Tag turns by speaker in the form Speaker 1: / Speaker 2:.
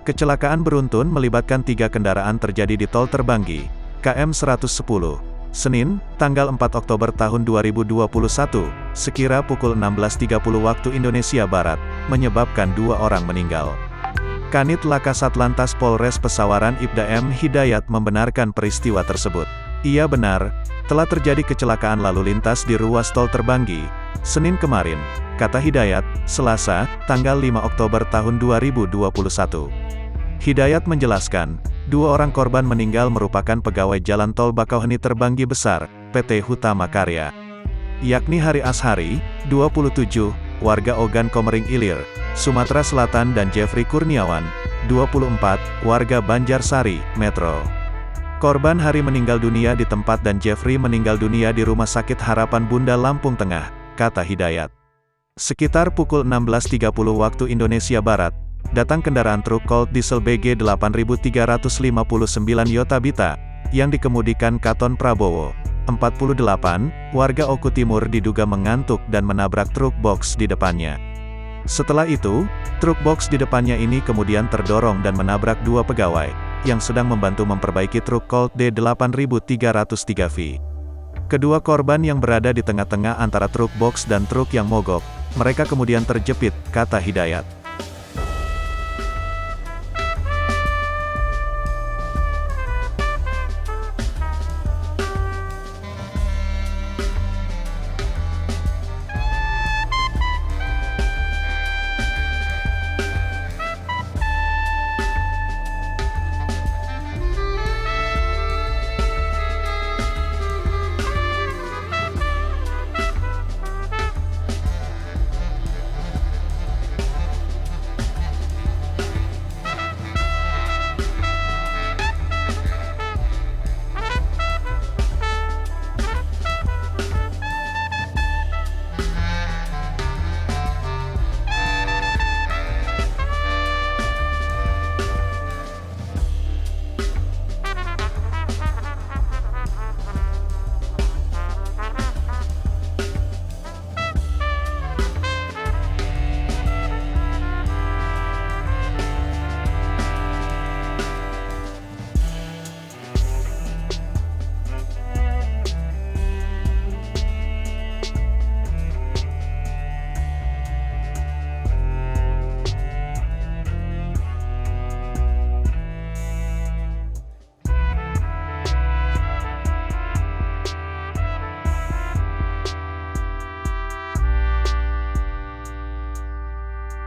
Speaker 1: Kecelakaan beruntun melibatkan 3 kendaraan terjadi di Tol Terbanggi, KM 110, Senin, tanggal 4 Oktober tahun 2021, sekira pukul 16.30 waktu Indonesia Barat, menyebabkan 2 orang meninggal. Kanit Laka Satlantas Polres Pesawaran Ibda M. Hidayat membenarkan peristiwa tersebut. Iya benar, telah terjadi kecelakaan lalu lintas di ruas Tol Terbanggi, Senin kemarin, kata Hidayat, Selasa, tanggal 5 Oktober tahun 2021. Hidayat menjelaskan, 2 orang korban meninggal merupakan pegawai Jalan Tol Bakauheni Terbanggi Besar, PT Hutama Karya, yakni Hari Ashari, 27, warga Ogan Komering Ilir, Sumatera Selatan dan Jeffrey Kurniawan, 24, warga Banjarsari, Metro. Korban Hari meninggal dunia di tempat dan Jeffrey meninggal dunia di Rumah Sakit Harapan Bunda Lampung Tengah, kata Hidayat. Sekitar pukul 16.30 waktu Indonesia Barat, datang kendaraan truk Colt Diesel BG 8359 Yotabita, yang dikemudikan Katon Prabowo, 48, warga Oku Timur diduga mengantuk dan menabrak truk box di depannya. Setelah itu, truk box di depannya ini kemudian terdorong dan menabrak 2 pegawai, yang sedang membantu memperbaiki truk Colt D8303V. Kedua korban yang berada di tengah-tengah antara truk box dan truk yang mogok, mereka kemudian terjepit, kata Hidayat.